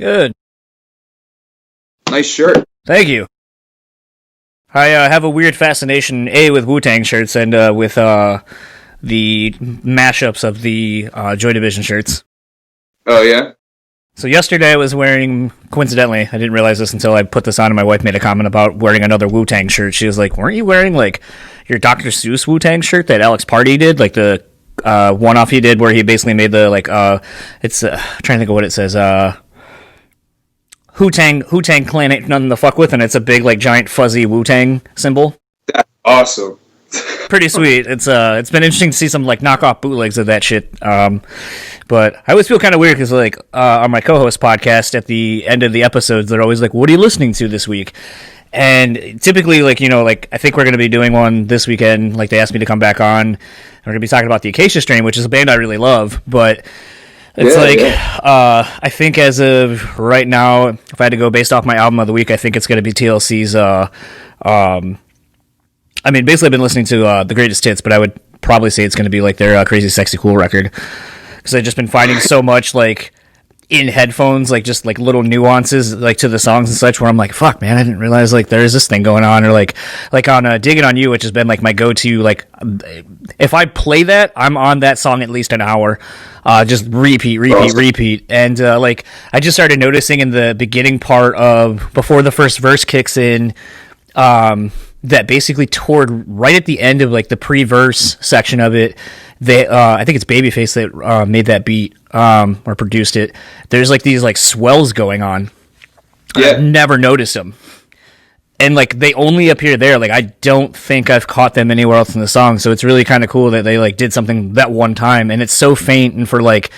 Good. Nice shirt. Thank you. I have a weird fascination, with Wu-Tang shirts and with the mashups of the Joy Division shirts. Oh, yeah? So yesterday I was wearing, coincidentally, I didn't realize this until I put this on and my wife made a comment about wearing another Wu-Tang shirt. She was like, weren't you wearing, like, your Dr. Seuss Wu-Tang shirt that Alex Party did? Like the one-off he did where he basically made the, like, it's, I'm trying to think of what it says, Wu-Tang Clan ain't nothing to fuck with, and it's a big, like, giant fuzzy Wu-Tang symbol. That's awesome. Pretty sweet. It's been interesting to see some, like, knockoff bootlegs of that shit. But I always feel kind of weird because, like, on my co-host podcast, at the end of the episodes, they're always like, what are you listening to this week? And typically, like, you know, like, I think we're going to be doing one this weekend. Like, they asked me to come back on. We're going to be talking about the Acacia Strain, which is a band I really love, but it's I think as of right now, if I had to go based off my album of the week, I think it's going to be TLC's, I mean, basically I've been listening to The Greatest Hits, but I would probably say it's going to be like their Crazy Sexy Cool record, because I've just been finding so much, like, in headphones, like, just, like, little nuances, like, to the songs and such, where I'm like, fuck, man, I didn't realize, like, there's this thing going on, or, like on Digging on You, which has been, like, my go-to, like, if I play that, I'm on that song at least an hour, just repeat, and, like, I just started noticing in the beginning part of, before the first verse kicks in, that basically toward right at the end of, like, the pre-verse section of it, they I think it's Babyface that made that beat or produced it. There's, like, these, like, swells going on. Yeah. I've never noticed them, and, like, they only appear there. Like, I don't think I've caught them anywhere else in the song, so it's really kind of cool that they, like, did something that one time, and it's so faint, and for, like,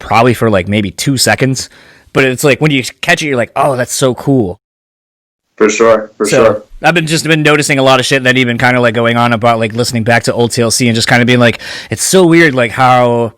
probably for, like, maybe 2 seconds, but it's like when you catch it, you're like, oh, that's so cool. For sure. I've been noticing a lot of shit that even kind of, like, going on about, like, listening back to old TLC and just kind of being like, it's so weird, like, how,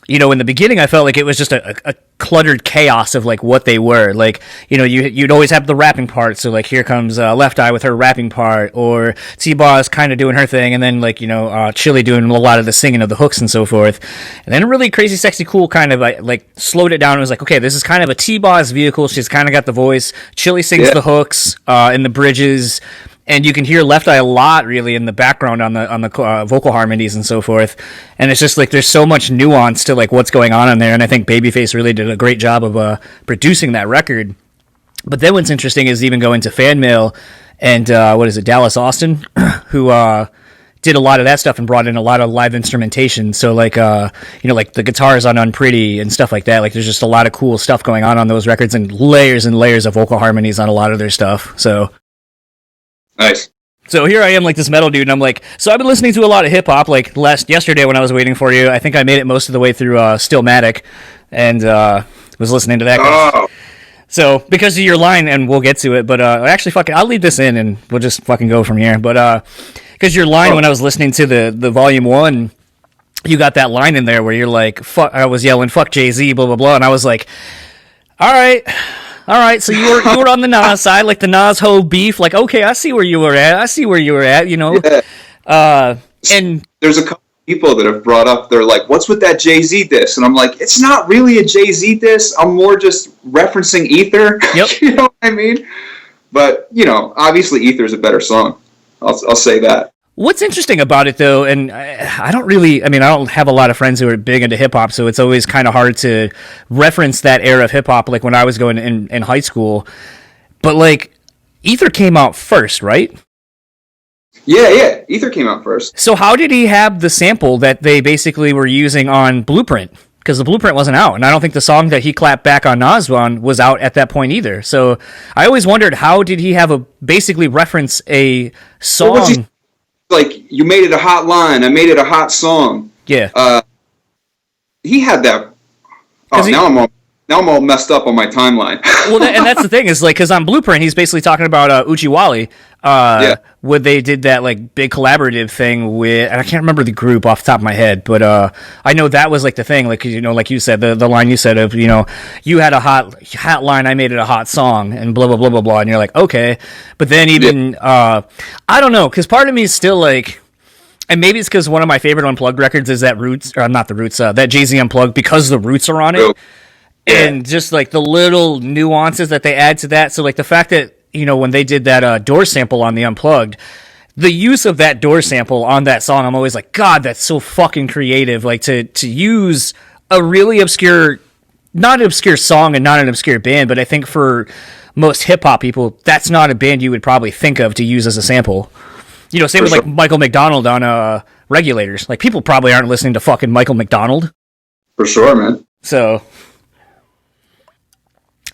you know, in the beginning I felt like it was just a cluttered chaos of, like, what they were. Like, you know, you'd always have the rapping part, so, like, here comes Left Eye with her rapping part, or T-Boz kind of doing her thing, and then, like, you know, Chili doing a lot of the singing of the hooks and so forth. And then really Crazy Sexy Cool kind of, like, slowed it down and was like, okay, this is kind of a T-Boz vehicle. She's kind of got the voice. Chili sings the hooks and the bridges, and you can hear Left Eye a lot, really, in the background on the vocal harmonies and so forth. And it's just, like, there's so much nuance to, like, what's going on in there, and I think Babyface really did a great job of producing that record. But then what's interesting is even going to fan mail and, Dallas Austin, who did a lot of that stuff and brought in a lot of live instrumentation. So, like, you know, like the guitars on Unpretty and stuff like that. Like, there's just a lot of cool stuff going on those records, and layers of vocal harmonies on a lot of their stuff. So nice. So here I am, like, this metal dude, and I'm like, so I've been listening to a lot of hip-hop, like, yesterday when I was waiting for you. I think I made it most of the way through Stillmatic, and was listening to that. Oh. So, because of your line, and we'll get to it, but actually, fuck it, I'll leave this in, and we'll just fucking go from here. But because your line, when I was listening to the Volume 1, you got that line in there where you're like, fuck, I was yelling, fuck Jay-Z, blah, blah, blah, and I was like, all right, so you were on the Nas side, like the Nas Ho beef, like, okay, I see where you were at, you know. Yeah. And there's a couple people that have brought up, they're like, what's with that Jay-Z diss? And I'm like, it's not really a Jay-Z diss, I'm more just referencing Ether. Yep. You know what I mean? But, you know, obviously Ether's a better song. I'll say that. What's interesting about it, though, and I don't have a lot of friends who are big into hip-hop, so it's always kind of hard to reference that era of hip-hop, like when I was going in high school. But, like, Ether came out first, right? Yeah, Ether came out first. So how did he have the sample that they basically were using on Blueprint? Because the Blueprint wasn't out, and I don't think the song that he clapped back on Nas on was out at that point either. So I always wondered, how did he have basically reference a song... Like, you made it a hot line, I made it a hot song. Yeah. He had that. Now I'm all messed up on my timeline. Well, and that's the thing, is like, because on Blueprint, he's basically talking about Uchiwali, where they did that, like, big collaborative thing with, and I can't remember the group off the top of my head, but I know that was, like, the thing, like, you know, like you said, the line you said of, you know, you had a hot line, I made it a hot song, and blah, blah, blah, blah, blah, and you're like, okay, but then even, I don't know, because part of me is still, like, and maybe it's because one of my favorite Unplugged records is that Roots, or not the Roots, that Jay-Z Unplugged, because the Roots are on it. and just like the little nuances that they add to that. So like the fact that, you know, when they did that door sample on the Unplugged, the use of that door sample on that song, I'm always like, God, that's so fucking creative. Like to use a really obscure, not an obscure song and not an obscure band, but I think for most hip hop people, that's not a band you would probably think of to use as a sample. You know, same with like Michael McDonald on Regulators. Like people probably aren't listening to fucking Michael McDonald. For sure, man. So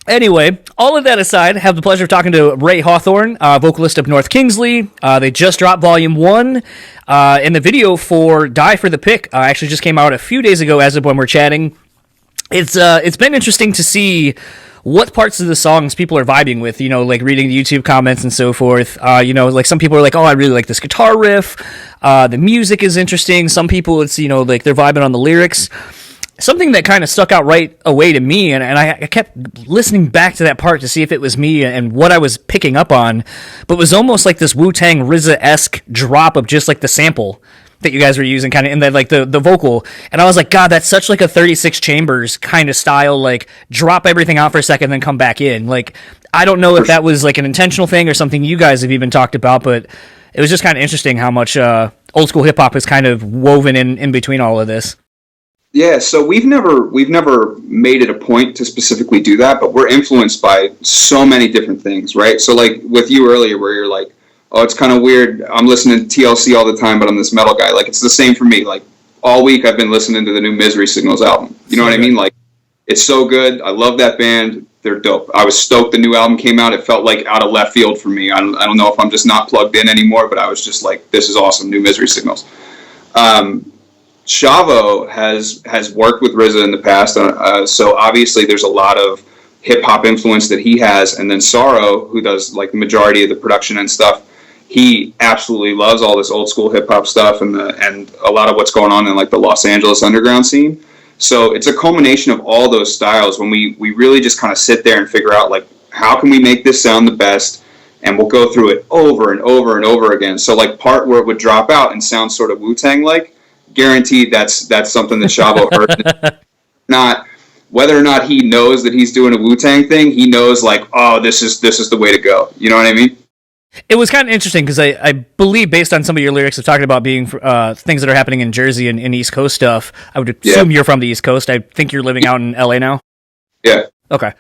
anyway, all of that aside, I have the pleasure of talking to Ray Hawthorne, vocalist of North Kingsley. They just dropped Volume 1, and the video for Die for the Pick actually just came out a few days ago as of when we're chatting. It's been interesting to see what parts of the songs people are vibing with, you know, like reading the YouTube comments and so forth. You know, like some people are like, oh, I really like this guitar riff. The music is interesting. Some people, it's, you know, like they're vibing on the lyrics. Something that kind of stuck out right away to me, and I kept listening back to that part to see if it was me and what I was picking up on, but it was almost like this Wu-Tang RZA-esque drop of just like the sample that you guys were using kind of in that, like the vocal. And I was like, God, that's such like a 36 Chambers kind of style, like drop everything out for a second, then come back in. Like, I don't know if that was like an intentional thing or something you guys have even talked about, but it was just kind of interesting how much old school hip hop is kind of woven in between all of this. Yeah, so we've never made it a point to specifically do that, but we're influenced by so many different things, right? So like with you earlier where you're like, oh, it's kind of weird, I'm listening to TLC all the time, but I'm this metal guy. Like, it's the same for me. Like, all week I've been listening to the new Misery Signals album. You know what I mean? Like, it's so good. I love that band. They're dope. I was stoked the new album came out. It felt like out of left field for me. I don't know if I'm just not plugged in anymore, but I was just like, this is awesome, new Misery Signals. Chavo has worked with RZA in the past, so obviously there's a lot of hip-hop influence that he has, and then Sorrow, who does like the majority of the production and stuff, he absolutely loves all this old school hip-hop stuff and a lot of what's going on in like the Los Angeles underground scene. So it's a culmination of all those styles when we really just kind of sit there and figure out like, how can we make this sound the best, and we'll go through it over and over and over again. So like part where it would drop out and sound sort of Wu-Tang like, guaranteed that's something that Chavo heard. Not whether or not he knows that he's doing a Wu-Tang thing, he knows like, oh, this is the way to go. You know what I mean? It was kind of interesting because I believe, based on some of your lyrics of talking about being things that are happening in Jersey and East Coast stuff, I would assume you're from the East Coast. I think you're living out in LA now. Yeah. Okay.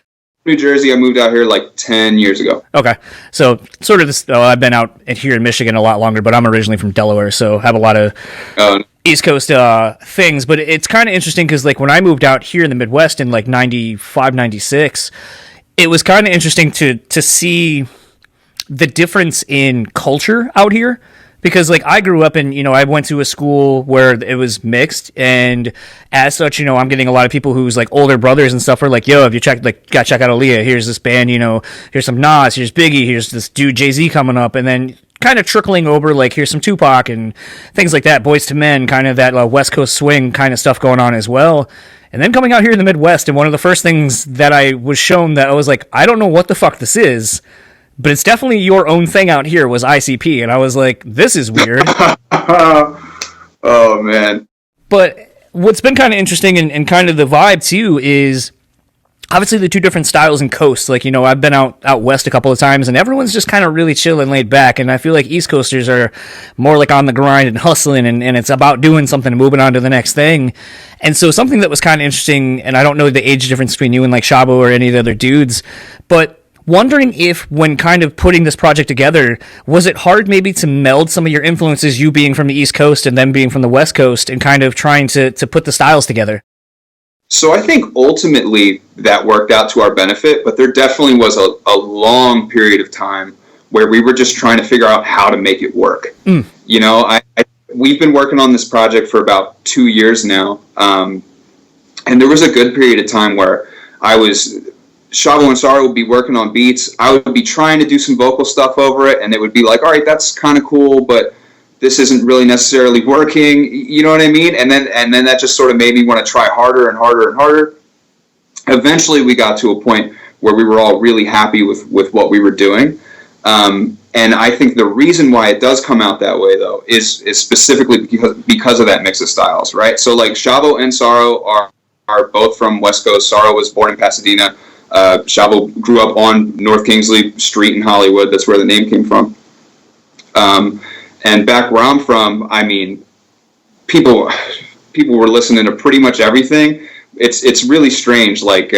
New Jersey. I moved out here like 10 years ago. Okay. So sort of this, I've been out here in Michigan a lot longer, but I'm originally from Delaware, so have a lot of East Coast things. But it's kind of interesting because like when I moved out here in the Midwest in like 95, 96, it was kind of interesting to see the difference in culture out here. Because, like, I grew up in, you know, I went to a school where it was mixed, and as such, you know, I'm getting a lot of people who's, like, older brothers and stuff are like, yo, have you checked, like, gotta check out Aaliyah, here's this band, you know, here's some Nas, here's Biggie, here's this dude Jay-Z coming up, and then kind of trickling over, like, here's some Tupac and things like that, Boyz II Men, kind of that West Coast swing kind of stuff going on as well. And then coming out here in the Midwest, and one of the first things that I was shown that I was like, I don't know what the fuck this is, but it's definitely your own thing out here, was ICP. And I was like, this is weird. Oh, man. But what's been kind of interesting and kind of the vibe, too, is obviously the two different styles and coasts. Like, you know, I've been out west a couple of times, and everyone's just kind of really chill and laid back. And I feel like East Coasters are more like on the grind and hustling, and it's about doing something and moving on to the next thing. And so something that was kind of interesting, and I don't know the age difference between you and like Shabo or any of the other dudes, but wondering if, when kind of putting this project together, was it hard maybe to meld some of your influences, you being from the East Coast and them being from the West Coast, and kind of trying to put the styles together? So I think ultimately that worked out to our benefit, but there definitely was a long period of time where we were just trying to figure out how to make it work. You know, we've been working on this project for about 2 years now, and there was a good period of time where Shavo and Sarah would be working on beats. I would be trying to do some vocal stuff over it, and it would be like, all right, that's kind of cool, but this isn't really necessarily working. You know what I mean? And then that just sort of made me want to try harder and harder and harder. Eventually, we got to a point where we were all really happy with what we were doing. And I think the reason why it does come out that way, though, is specifically because of that mix of styles, right? So, like, Shavo and Sorrow are are both from West Coast. Saro was born in Pasadena. Shavo grew up on North Kingsley Street in Hollywood. That's where the name came from. And back where I'm from, I mean, people were listening to pretty much everything. It's really strange. Like,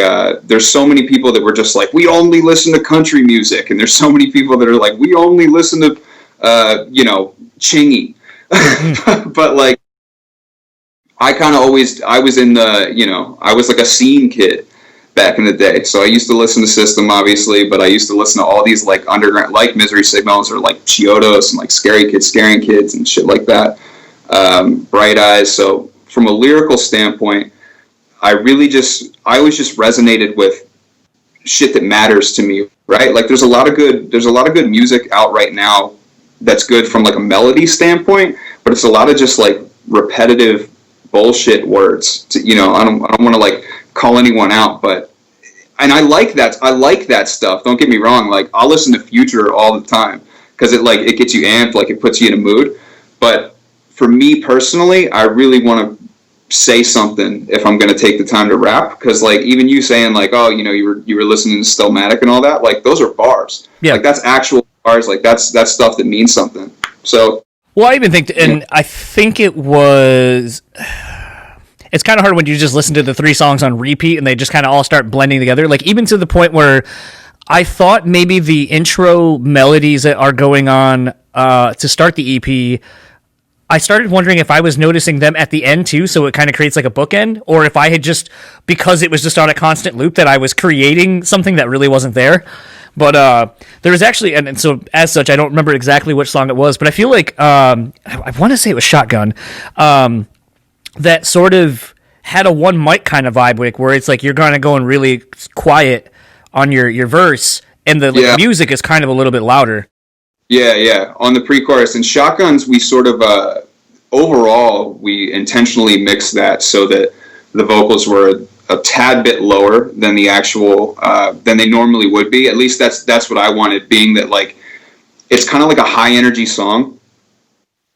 there's so many people that were just like, we only listen to country music. And there's so many people that are like, we only listen to, Chingy. But like, I was in the, I was like a scene kid back in the day. So I used to listen to System, obviously, but I used to listen to all these like underground, like Misery Signals or like Chiodos and like Scary Kids, Scaring Kids and shit like that. Bright Eyes. So from a lyrical standpoint, I always just resonated with shit that matters to me, right? Like there's a lot of good music out right now that's good from like a melody standpoint, but it's a lot of just like repetitive bullshit words to, I don't want to like call anyone out, but and I like that stuff. Don't get me wrong. Like I'll listen to Future all the time because it gets you amped, like it puts you in a mood. But for me personally, I really want to say something if I'm going to take the time to rap, because like even you saying like, oh, you were listening to Stillmatic and all that, like those are bars. Yeah. Like that's actual bars. Like that's stuff that means something. So well, I even think, and I think it was. It's kind of hard when you just listen to the 3 songs on repeat and they just kind of all start blending together. Like even to the point where I thought maybe the intro melodies that are going on to start the EP, I started wondering if I was noticing them at the end too, so it kind of creates like a bookend, or if I had just, because it was just on a constant loop, that I was creating something that really wasn't there. But there was actually, and so as such, I don't remember exactly which song it was, but I feel like, I want to say it was Shotgun, that sort of had a one mic kind of vibe, like where it's like you're going to go in really quiet on your verse, and the music is kind of a little bit louder. Yeah. On the pre-chorus and Shotguns, we sort of overall we intentionally mixed that so that the vocals were a tad bit lower than the actual than they normally would be. At least that's what I wanted, being that like it's kind of like a high energy song.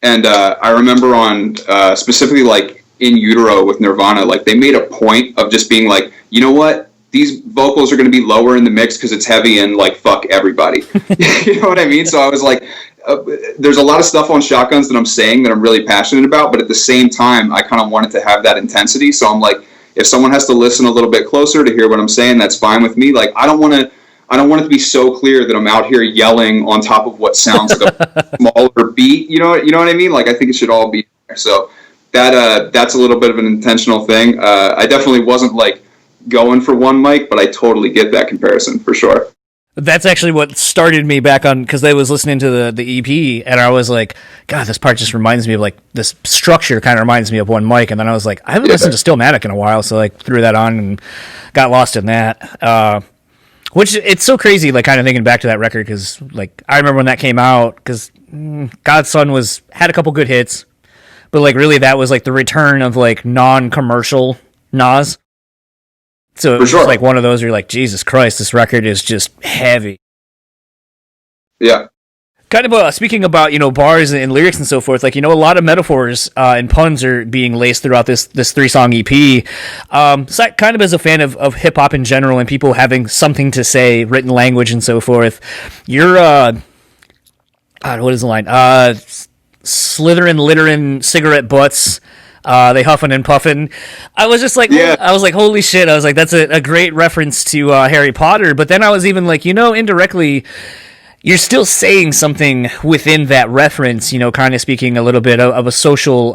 And I remember on specifically like In Utero with Nirvana, like they made a point of just being like, you know what? These vocals are going to be lower in the mix because it's heavy and like fuck everybody. You know what I mean? So I was like, there's a lot of stuff on Shotguns that I'm saying that I'm really passionate about, but at the same time, I kind of wanted to have that intensity. So I'm like, if someone has to listen a little bit closer to hear what I'm saying, that's fine with me. Like I don't want it to be so clear that I'm out here yelling on top of what sounds like a smaller beat. You know what I mean? Like I think it should all be there. So that's a little bit of an intentional thing. I definitely wasn't like going for one mic, but I totally get that comparison for sure. That's actually what started me back on, because I was listening to the EP and I was like, God, this part just reminds me of like this structure kind of reminds me of one mic. And then I was like, I haven't listened to Stillmatic in a while, so like threw that on and got lost in that. Which it's so crazy, like kind of thinking back to that record, because like I remember when that came out, because God's Son had a couple good hits, but like really that was like the return of like non-commercial Nas. So it was just like one of those where you're like, Jesus Christ, this record is just heavy. Yeah. Kind of speaking about, bars and lyrics and so forth, like, a lot of metaphors and puns are being laced throughout this 3-song EP. So I, kind of as a fan of hip-hop in general and people having something to say, written language and so forth, you're, what is the line? Slytherin, littering, cigarette butts, they huffing and puffing. I was just like, I was like, holy shit. I was like, that's a great reference to Harry Potter. But then I was even like, indirectly, you're still saying something within that reference, kind of speaking a little bit of a social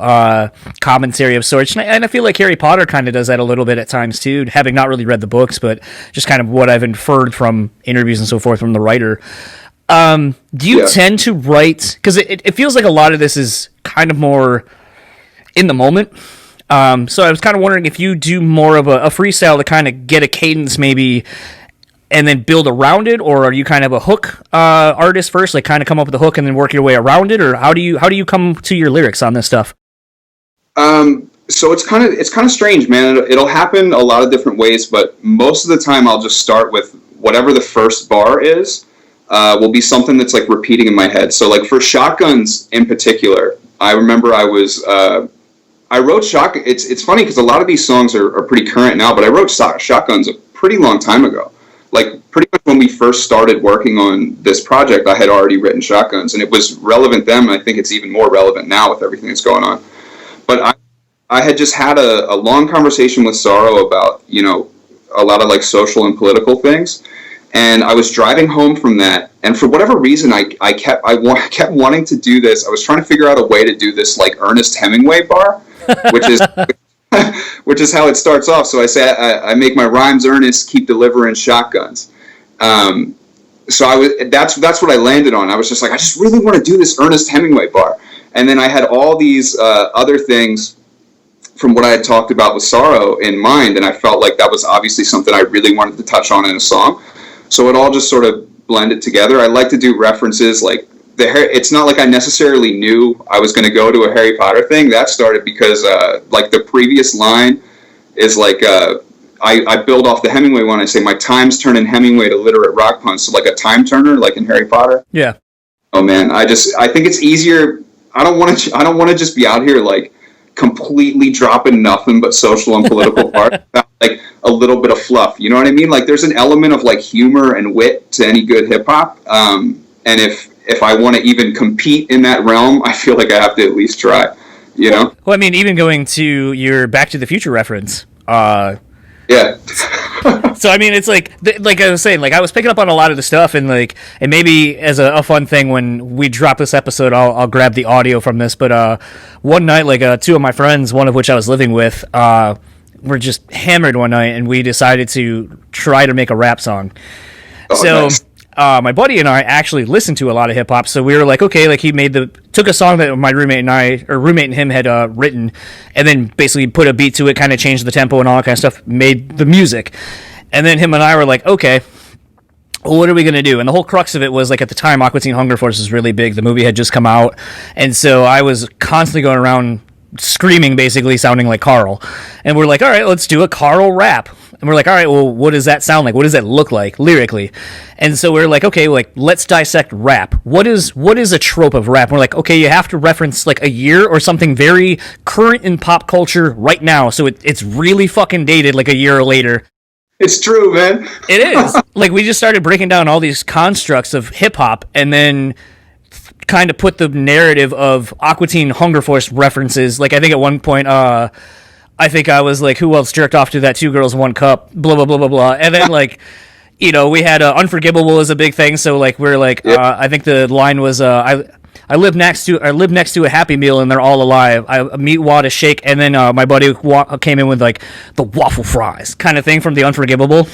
commentary of sorts. And I feel like Harry Potter kind of does that a little bit at times too, having not really read the books, but just kind of what I've inferred from interviews and so forth from the writer. Do you tend to write, because it feels like a lot of this is kind of more in the moment. So I was kind of wondering if you do more of a freestyle to kind of get a cadence maybe and then build around it, or are you kind of a hook artist first, like kind of come up with a hook and then work your way around it, or how do you come to your lyrics on this stuff? So it's kind of strange, man. It'll happen a lot of different ways, but most of the time I'll just start with whatever the first bar is, will be something that's like repeating in my head. So like for Shotguns in particular, I remember I was I wrote Shotgun. It's funny because a lot of these songs are pretty current now, but I wrote Shotguns a pretty long time ago. Like pretty much when we first started working on this project, I had already written Shotguns, and it was relevant then. And I think it's even more relevant now with everything that's going on. But I had just had a long conversation with Sorrow about, you know, a lot of like social and political things. And I was driving home from that, and for whatever reason, I kept wanting to do this. I was trying to figure out a way to do this like Ernest Hemingway bar, which is which is how it starts off. So I say I make my rhymes earnest, keep delivering shotguns. So that's what I landed on. I was just like, I just really want to do this Ernest Hemingway bar, and then I had all these other things from what I had talked about with Sorrow in mind, and I felt like that was obviously something I really wanted to touch on in a song. So it all just sort of blended together. I like to do references like it's not like I necessarily knew I was going to go to a Harry Potter thing. That started because like the previous line is like I build off the Hemingway one. I say my time's turning Hemingway to literate rock puns. So like a time turner, like in Harry Potter. Yeah. Oh man, I think it's easier. I don't want to just be out here like completely dropping nothing but social and political parts. Like a little bit of fluff, you know what I mean? Like there's an element of like humor and wit to any good hip hop, and if I want to even compete in that realm, I feel like I have to at least try, you know? Well, I mean, even going to your Back to the Future reference, yeah. So I mean, it's like I was saying, like I was picking up on a lot of the stuff, and maybe as a fun thing when we drop this episode, I'll grab the audio from this. But one night, like two of my friends, one of which I was living with, were just hammered one night, and we decided to try to make a rap song. Oh, so nice. My buddy and I actually listened to a lot of hip hop, so we were like, okay, like he took a song that my roommate and him had written, and then basically put a beat to it, kind of changed the tempo and all that kind of stuff, made the music, and then him and I were like, okay, well, what are we going to do? And the whole crux of it was, like, at the time, Aqua Teen Hunger Force was really big. The movie had just come out, and so I was constantly going around screaming, basically sounding like Carl. And we're like, all right, let's do a Carl rap. And we're like, all right, well, what does that sound like? What does that look like lyrically? And so we're like, okay, like let's dissect rap. What is a trope of rap? And we're like, okay, you have to reference like a year or something very current in pop culture right now, so it's really fucking dated like a year later. It's true, man. It is. Like we just started breaking down all these constructs of hip hop, and then kind of put the narrative of Aqua Teen Hunger Force references. Like I think at one point, I think I was like, who else jerked off to that 2 girls 1 cup, blah blah blah blah blah, and then like, you know, we had Unforgivable as a big thing, so like we're like, yep. I think the line was I live next to a Happy Meal and they're all alive. I meat wad a shake, and then my buddy came in with like the waffle fries kind of thing from the Unforgivable.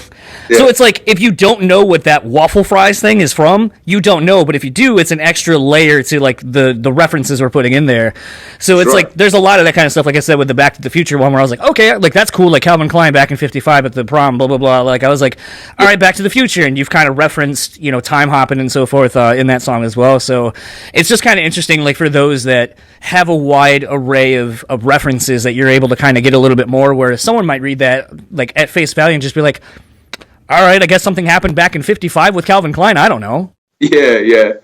Yeah. So it's like if you don't know what that waffle fries thing is from, you don't know. But if you do, it's an extra layer to like the references we're putting in there. So it's like there's a lot of that kind of stuff. Like I said with the Back to the Future one, where I was like, okay, like that's cool. Like Calvin Klein back in '55 at the prom, blah blah blah. Like I was like, all right, Back to the Future, and you've kind of referenced, you know, time hopping and so forth in that song as well. So it's just kind of interesting, like for those that have a wide array of references that you're able to kind of get a little bit more, where someone might read that like at face value and just be like, all right, I guess something happened back in '55 with Calvin Klein. I don't know. Yeah.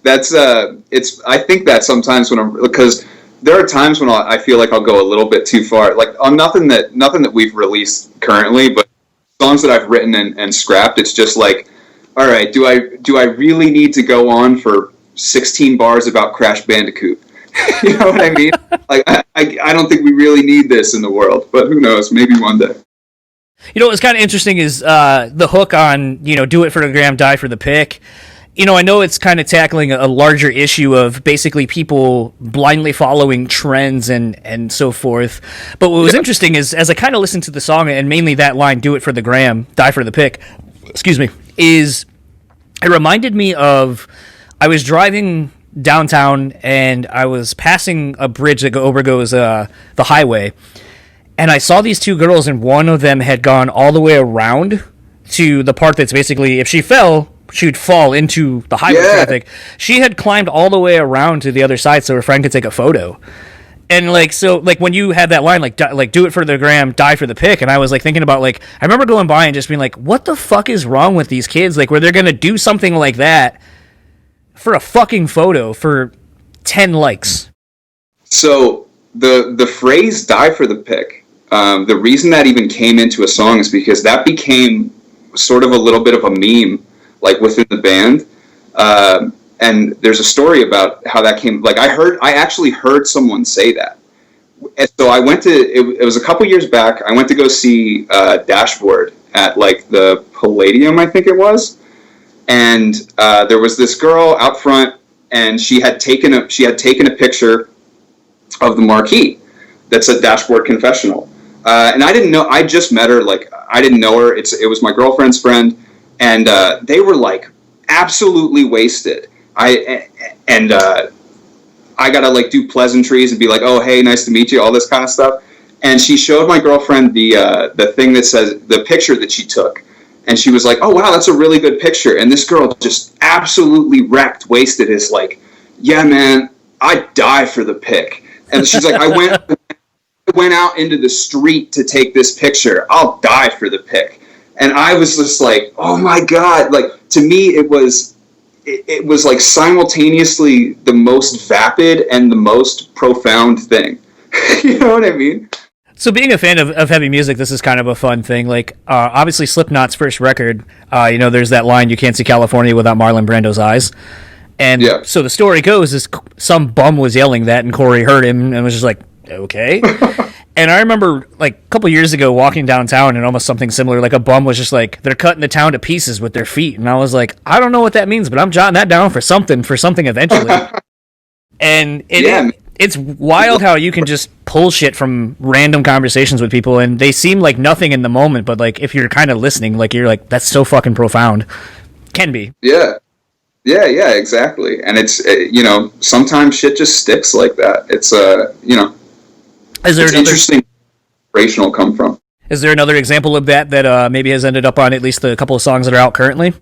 That's I think that sometimes because there are times when I feel like I'll go a little bit too far, like on nothing that we've released currently, but songs that I've written and scrapped. It's just like, all right, do I really need to go on for 16 bars about Crash Bandicoot? You know what I mean? Like I don't think we really need this in the world, but who knows? Maybe one day. You know, what's kind of interesting is the hook on, you know, do it for the gram, die for the pick. You know, I know it's kind of tackling a larger issue of basically people blindly following trends and so forth. But what was interesting is, as I kind of listened to the song, and mainly that line, do it for the gram, die for the pick, is it reminded me of, I was driving downtown and I was passing a bridge that overgoes the highway, and I saw these 2 girls, and one of them had gone all the way around to the part that's basically, if she fell, she would fall into the highway traffic. She had climbed all the way around to the other side so her friend could take a photo. And like, so like when you had that line, like do it for the gram, die for the pick, and I was like thinking about, like, I remember going by and just being like, what the fuck is wrong with these kids? Like, where they're gonna do something like that for a fucking photo for 10 likes. So the phrase "die for the pick," the reason that even came into a song is because that became sort of a little bit of a meme, like within the band. And there's a story about how that came. Like I actually heard someone say that. And so I went to, it was a couple years back, I went to go see Dashboard at like the Palladium, I think it was. And there was this girl out front, and she had taken a picture of the marquee that said Dashboard Confessional. And I didn't know, I just met her, like I didn't know her. It was my girlfriend's friend, and they were like absolutely wasted. I gotta like do pleasantries and be like, oh, hey, nice to meet you, all this kind of stuff. And she showed my girlfriend the thing that says, the picture that she took. And she was like, oh, wow, that's a really good picture. And this girl just absolutely wrecked, wasted, is like, yeah, man, I'd die for the pic. And she's like, I went out into the street to take this picture. I'll die for the pic. And I was just like, oh my God. Like, to me, it was like simultaneously the most vapid and the most profound thing. You know what I mean? So being a fan of heavy music, this is kind of a fun thing. Like, obviously Slipknot's first record, there's that line, "You can't see California without Marlon Brando's eyes." And so the story goes is some bum was yelling that, and Corey heard him and was just like, okay. And I remember like a couple years ago walking downtown and almost something similar, like a bum was just like, they're cutting the town to pieces with their feet. And I was like, I don't know what that means, but I'm jotting that down for something eventually. And it's wild how you can just pull shit from random conversations with people, and they seem like nothing in the moment, but like if you're kind of listening, like you're like, that's so fucking profound. Can be. Yeah, exactly. And it's, sometimes shit just sticks like that. It's, is there it's interesting where inspiration will come from. Is there another example of that maybe has ended up on at least a couple of songs that are out currently?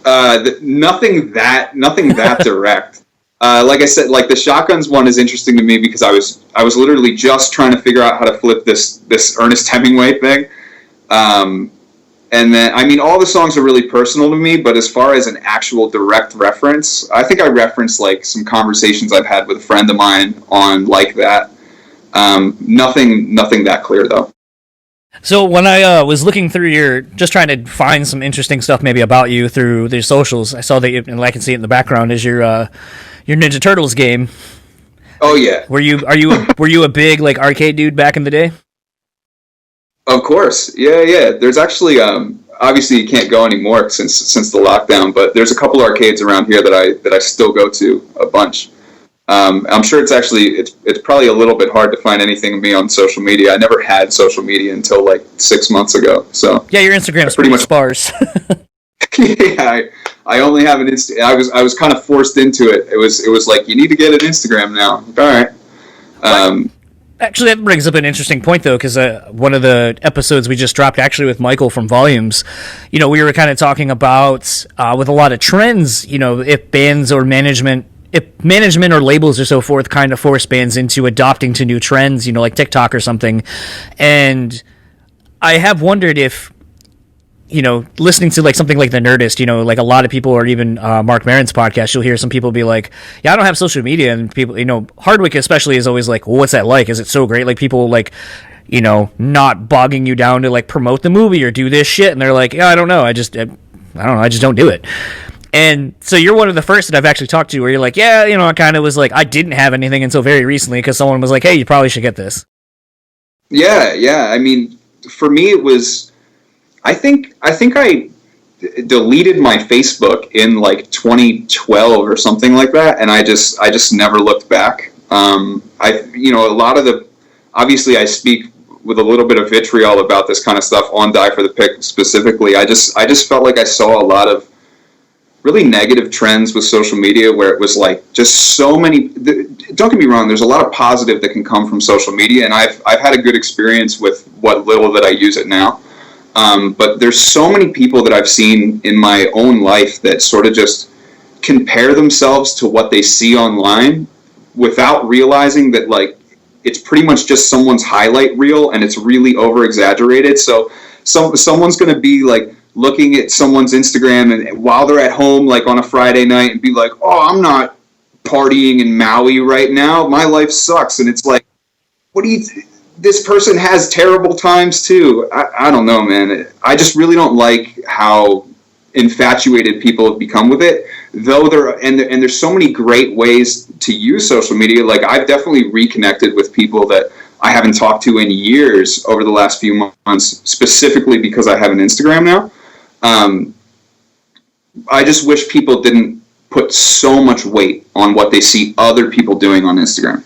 Nothing that direct. Like I said, like the Shotguns one is interesting to me because I was literally just trying to figure out how to flip this Ernest Hemingway thing. And then, I mean, all the songs are really personal to me, but as far as an actual direct reference, I think I referenced like some conversations I've had with a friend of mine on like that. Nothing that clear though. So when I was looking through just trying to find some interesting stuff maybe about you through their socials, I saw that, and I can see it in the background, is your Ninja Turtles game. Oh yeah. Were you a big like arcade dude back in the day? Of course, yeah. There's actually, obviously you can't go anymore since the lockdown, but there's a couple arcades around here that I still go to a bunch. I'm sure it's probably a little bit hard to find anything of me on social media. I never had social media until like 6 months ago. So yeah, your Instagram's pretty much sparse. Yeah, I only have an I was kind of forced into it. It was like, you need to get an Instagram now. All right. Actually, that brings up an interesting point, though, because one of the episodes we just dropped, actually, with Michael from Volumes, we were kind of talking about, with a lot of trends, if bands or management or labels or so forth kind of force bands into adopting to new trends, like TikTok or something. And I have wondered if, listening to like something like The Nerdist, like a lot of people, or even Mark Maron's podcast, you'll hear some people be like, yeah, I don't have social media. And people, Hardwick especially is always like, well, what's that like? Is it so great? Like people like, not bogging you down to like promote the movie or do this shit. And they're like, yeah, I don't know. I just don't do it. And so you're one of the first that I've actually talked to where you're like, yeah, I kind of was like, I didn't have anything until very recently because someone was like, hey, you probably should get this. Yeah. I mean, for me, it was, I think I deleted my Facebook in like 2012 or something like that, and I just never looked back. A lot of obviously I speak with a little bit of vitriol about this kind of stuff on Die for the Pick specifically. I just felt like I saw a lot of really negative trends with social media where it was like just so many. Don't get me wrong, there's a lot of positive that can come from social media, and I've had a good experience with what little that I use it now. But there's so many people that I've seen in my own life that sort of just compare themselves to what they see online without realizing that like it's pretty much just someone's highlight reel and it's really over exaggerated. So someone's going to be like looking at someone's Instagram and while they're at home like on a Friday night and be like, oh, I'm not partying in Maui right now. My life sucks. And it's like, this person has terrible times too. I don't know, man. I just really don't like how infatuated people have become with it. Though there's so many great ways to use social media. Like, I've definitely reconnected with people that I haven't talked to in years over the last few months, specifically because I have an Instagram now. I just wish people didn't put so much weight on what they see other people doing on Instagram.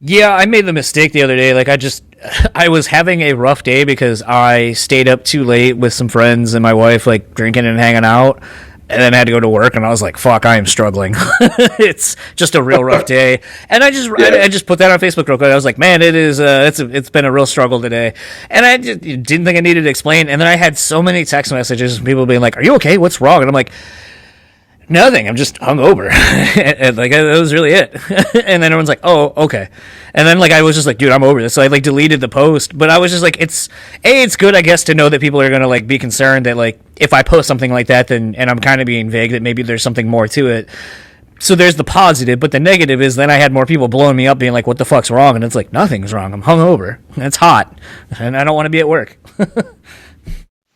Yeah, I made the mistake the other day. Like, I was having a rough day because I stayed up too late with some friends and my wife, like, drinking and hanging out, and then I had to go to work, and I was like, fuck, I am struggling. It's just a real rough day. And I just put that on Facebook real quick. I was like, man, it's been a real struggle today. And I just didn't think I needed to explain. And then I had so many text messages from people being like, are you okay? What's wrong? And I'm like, nothing. I'm just hungover. And like, that was really it. And then everyone's like, oh, okay. And then like, I was just like, dude, I'm over this. So I like deleted the post, but I was just like, it's good, I guess, to know that people are going to like be concerned that like, if I post something like that, then, and I'm kind of being vague, that maybe there's something more to it. So there's the positive, but the negative is then I had more people blowing me up being like, what the fuck's wrong? And it's like, nothing's wrong. I'm hungover. And it's hot and I don't want to be at work.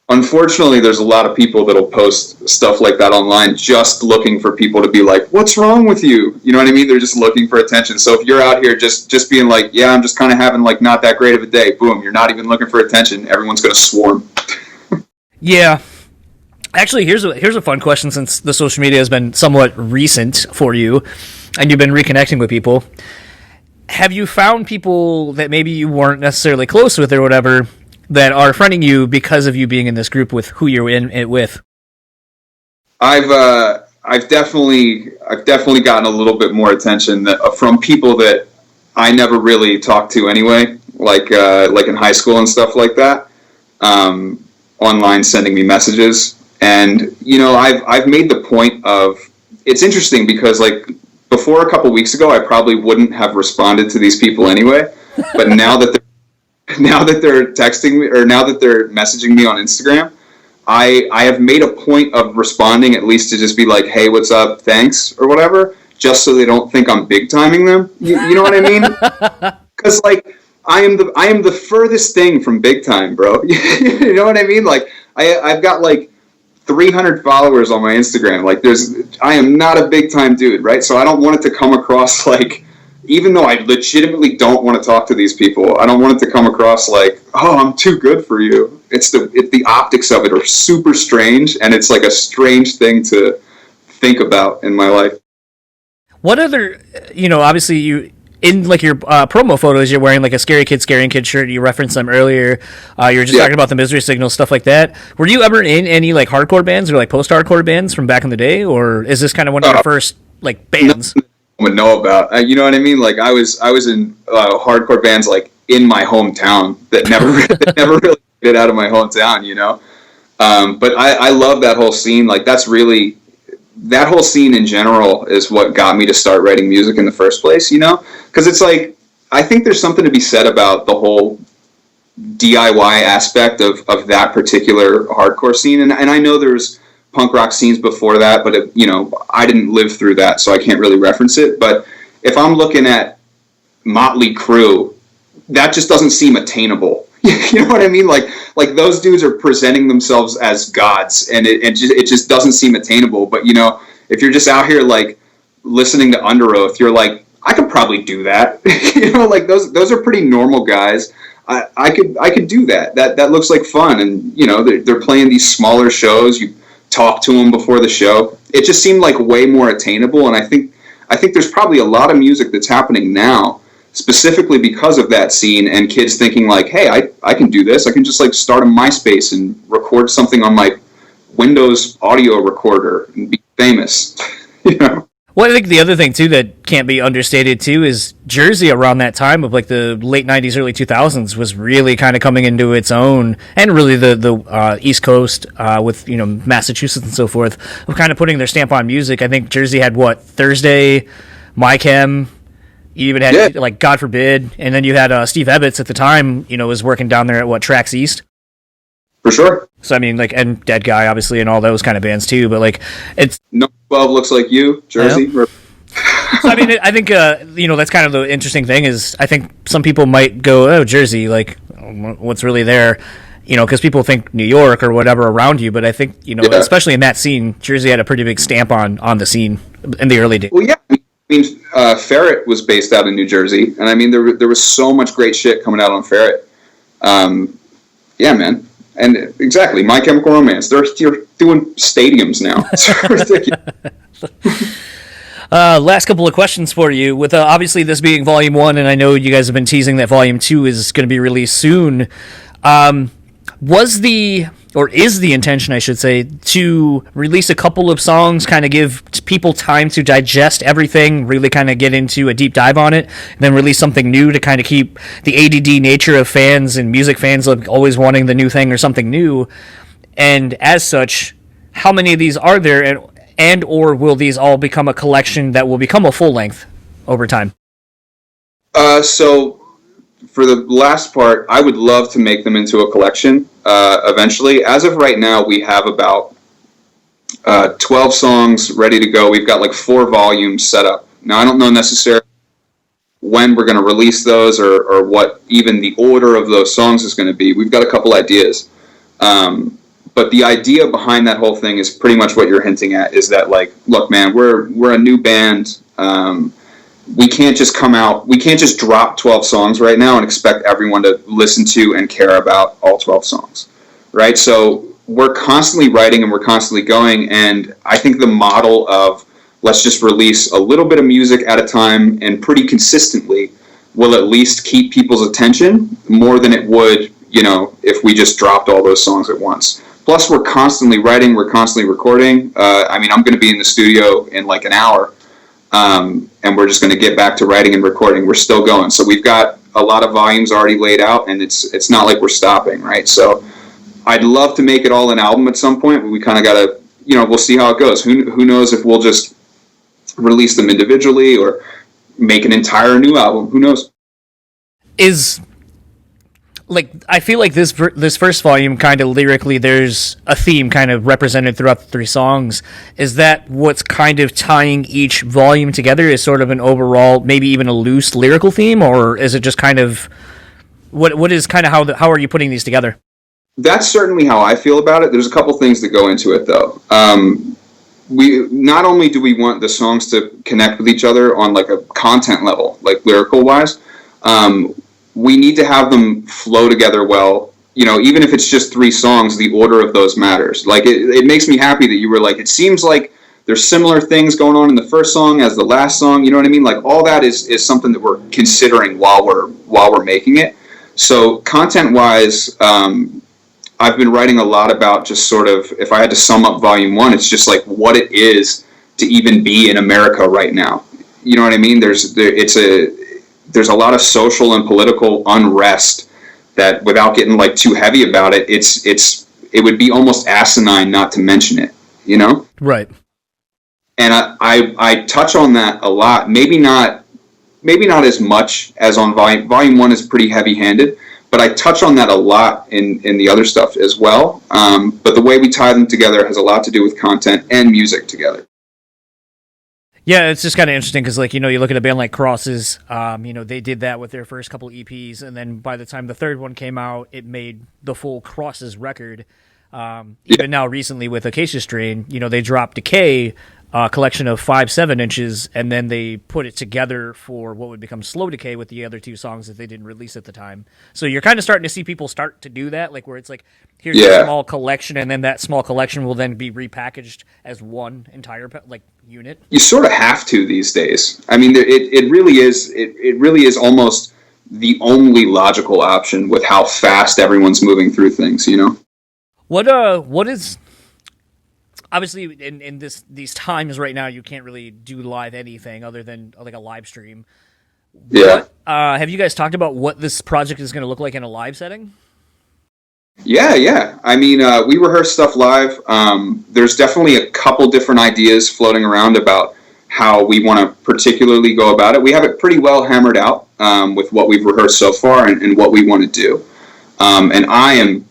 Unfortunately, there's a lot of people that'll post stuff like that online just looking for people to be like, what's wrong with you? You know what I mean? They're just looking for attention. So if you're out here just being like, yeah, I'm just kind of having like not that great of a day, boom, you're not even looking for attention. Everyone's going to swarm. Yeah. Actually, here's a fun question, since the social media has been somewhat recent for you and you've been reconnecting with people. Have you found people that maybe you weren't necessarily close with or whatever that are friending you because of you being in this group with who you're in it with? I've definitely gotten a little bit more attention from people that I never really talked to anyway, like in high school and stuff like that. Online sending me messages, and you know, I've made the point of, it's interesting because like before a couple weeks ago, I probably wouldn't have responded to these people anyway, but now that they're texting me, or now that they're messaging me on Instagram, I have made a point of responding, at least to just be like, hey, what's up, thanks, or whatever, just so they don't think I'm big timing them. You know what I mean? Because like I am the furthest thing from big time, bro. You know what I mean? Like I've got like 300 followers on my Instagram. Like I am not a big time dude, right? So I don't want it to come across like, even though I legitimately don't want to talk to these people, I don't want it to come across like, oh, I'm too good for you. It's the optics of it are super strange, and it's like a strange thing to think about in my life. What other, obviously you, in like your promo photos, you're wearing like a Scary Kid shirt. You referenced them earlier. You were just talking about the Misery Signal, stuff like that. Were you ever in any like hardcore bands or like post-hardcore bands from back in the day, or is this kind of one of your first like bands? Would know about, you know what I mean? Like I was in hardcore bands like in my hometown that never really made it out of my hometown, you know. But I love that whole scene. Like that whole scene in general is what got me to start writing music in the first place, you know. Because it's like, I think there's something to be said about the whole DIY aspect of that particular hardcore scene, and I know there's punk rock scenes before that, but I didn't live through that, so I can't really reference it. But if I'm looking at Motley Crue, that just doesn't seem attainable. You know what I mean? Like those dudes are presenting themselves as gods, and it just doesn't seem attainable. But if you're just out here like listening to Under Oath, you're like, I could probably do that. Like those are pretty normal guys. I could do that. That looks like fun, and they're playing these smaller shows. You talk to them before the show. It just seemed like way more attainable, and I think there's probably a lot of music that's happening now specifically because of that scene, and kids thinking like, hey, I can do this. I can just like start a MySpace and record something on my Windows audio recorder and be famous. Well, I think the other thing too that can't be understated too is Jersey around that time of like the late 90s, early 2000s was really kind of coming into its own, and really the East Coast with Massachusetts and so forth of kind of putting their stamp on music. I think Jersey had Thursday, My Chem, you even had like God Forbid, and then you had Steve Ebbets at the time, was working down there at Tracks East. For sure. So I mean, like, and Dead Guy, obviously, and all those kind of bands too. But like, it's No 12 Looks Like You, Jersey. So I mean, I think that's kind of the interesting thing is I think some people might go, oh, Jersey, like, what's really there? Because people think New York or whatever around you, but I think especially in that scene, Jersey had a pretty big stamp on the scene in the early days. Well, yeah. I mean, Ferret was based out in New Jersey, and I mean, there was so much great shit coming out on Ferret. Yeah, man. And exactly, My Chemical Romance. They're doing stadiums now. It's ridiculous. Last couple of questions for you. With obviously this being Volume 1, and I know you guys have been teasing that Volume 2 is going to be released soon, is the intention, I should say, to release a couple of songs, kind of give people time to digest everything, really kind of get into a deep dive on it, and then release something new to kind of keep the ADD nature of fans and music fans like always wanting the new thing or something new? And as such, how many of these are there, and or will these all become a collection that will become a full length over time? So for the last part, I would love to make them into a collection eventually. As of right now, we have about 12 songs ready to go. We've got like 4 volumes set up. Now, I don't know necessarily when we're going to release those or what even the order of those songs is going to be. We've got a couple ideas. But the idea behind that whole thing is pretty much what you're hinting at, is that, like, look, man, we're a new band. We can't just drop 12 songs right now and expect everyone to listen to and care about all 12 songs, right? So we're constantly writing and we're constantly going, and I think the model of let's just release a little bit of music at a time and pretty consistently will at least keep people's attention more than it would, if we just dropped all those songs at once. Plus, we're constantly writing, we're constantly recording. I'm going to be in the studio in like an hour. And we're just going to get back to writing and recording. We're still going. So we've got a lot of volumes already laid out, and it's not like we're stopping, right? So I'd love to make it all an album at some point, but we kind of got to, we'll see how it goes. Who knows if we'll just release them individually or make an entire new album. Who knows? I feel like this first volume, kind of lyrically, there's a theme kind of represented throughout the 3 songs. Is that what's kind of tying each volume together? Is sort of an overall, maybe even a loose lyrical theme, or is it just kind of what is kind of how are you putting these together? That's certainly how I feel about it. There's a couple things that go into it, though. We not only do we want the songs to connect with each other on like a content level, like lyrical wise. We need to have them flow together well. Even if it's just 3 songs, the order of those matters. Like, it makes me happy that you were like, it seems like there's similar things going on in the first song as the last song. You know what I mean? Like, all that is something that we're considering while we're making it. So content-wise, I've been writing a lot about just sort of, if I had to sum up Volume 1, it's just like what it is to even be in America right now. You know what I mean? There's a lot of social and political unrest that, without getting like too heavy about it, it would be almost asinine not to mention it, Right. And I touch on that a lot. Maybe not as much as on Volume 1 is pretty heavy-handed, but I touch on that a lot in the other stuff as well. But the way we tie them together has a lot to do with content and music together. Yeah, it's just kind of interesting because, you look at a band like Crosses, they did that with their first couple EPs, and then by the time the third one came out, it made the full Crosses record. Even now, recently with Acacia Strain, they dropped Decay, a collection of 5 7-inches, and then they put it together for what would become Slow Decay with the other 2 songs that they didn't release at the time. So you're kind of starting to see people start to do that, like where it's like, here's a small collection, and then that small collection will then be repackaged as one entire unit. You sort of have to these days. I mean, it really is almost the only logical option with how fast everyone's moving through things. What is obviously in these times right now, you can't really do live anything other than like a live stream. Yeah. Have you guys talked about what this project is going to look like in a live setting? Yeah. I mean, we rehearse stuff live. There's definitely a couple different ideas floating around about how we want to particularly go about it. We have it pretty well hammered out with what we've rehearsed so far and what we want to do. And I am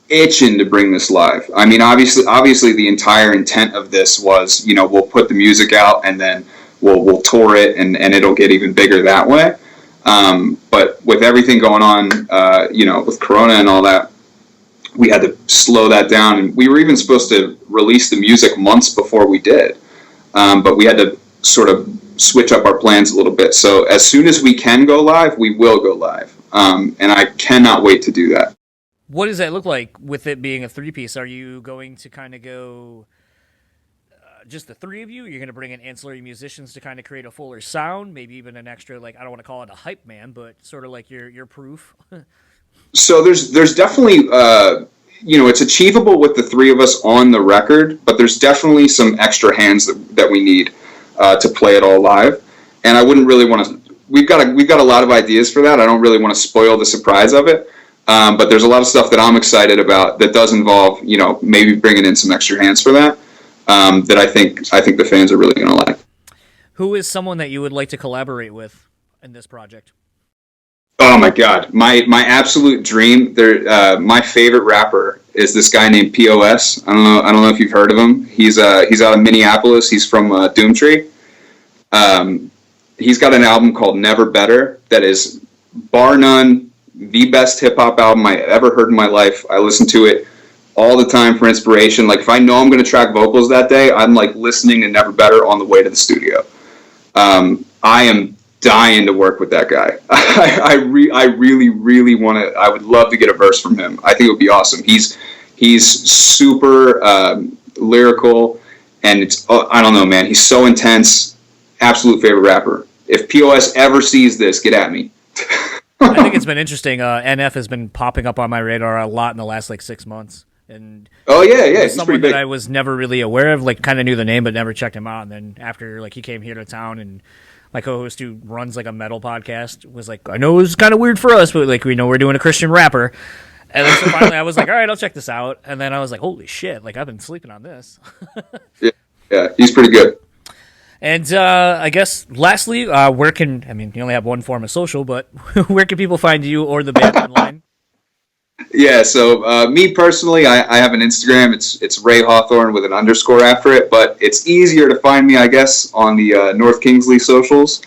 itching to bring this live. I mean, obviously the entire intent of this was, we'll put the music out and then we'll tour it and it'll get even bigger that way. But with everything going on, with Corona and all that, we had to slow that down. And we were even supposed to release the music months before we did. But we had to sort of switch up our plans a little bit. So as soon as we can go live, we will go live. And I cannot wait to do that. What does that look like with it being a 3-piece? Are you going to kind of go just the 3 of you? You're going to bring in ancillary musicians to kind of create a fuller sound, maybe even an extra, like, I don't want to call it a hype man, but sort of like your proof? So there's definitely, it's achievable with the 3 of us on the record, but there's definitely some extra hands that we need to play it all live. And I wouldn't really want to, we've got a lot of ideas for that. I don't really want to spoil the surprise of it. But there's a lot of stuff that I'm excited about that does involve, maybe bringing in some extra hands for that, that I think the fans are really going to like. Who is someone that you would like to collaborate with in this project? Oh my God, my absolute dream. My favorite rapper is this guy named POS. I don't know if you've heard of him. He's out of Minneapolis. He's from Doomtree. He's got an album called Never Better that is bar none the best hip hop album I ever heard in my life. I listen to it all the time for inspiration. Like if I know I'm going to track vocals that day, I'm like listening to Never Better on the way to the studio. I am dying to work with that guy. I really, really want to. I would love to get a verse from him. I think it would be awesome. He's super lyrical, and I don't know, man. He's so intense. Absolute favorite rapper. If POS ever sees this, get at me. I think it's been interesting. NF has been popping up on my radar a lot in the last 6 months. And he's someone that I was never really aware of, like kind of knew the name but never checked him out. And then after he came here to town, and my co-host who runs a metal podcast was like, I know it was kind of weird for us, but we know we're doing a Christian rapper. And then so finally I was like, all right, I'll check this out. And then I was like, holy shit, I've been sleeping on this. yeah, he's pretty good. And I guess lastly, you only have one form of social, but where can people find you or the band online? Yeah, so me personally, I have an Instagram. It's Ray Hawthorne with an _ after it, but it's easier to find me, I guess, on the North Kingsley socials.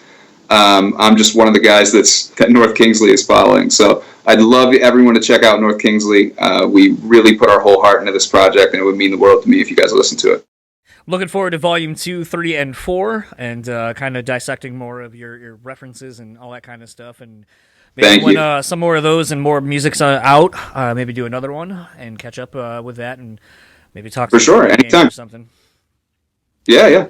I'm just one of the guys that North Kingsley is following. So I'd love everyone to check out North Kingsley. We really put our whole heart into this project, and it would mean the world to me if you guys listen to it. Looking forward to volume 2, 3, and 4, and kind of dissecting more of your references and all that kind of stuff. And maybe when some more of those and more music's out, maybe do another one and catch up with that, and maybe talk for sure anytime or something. Yeah.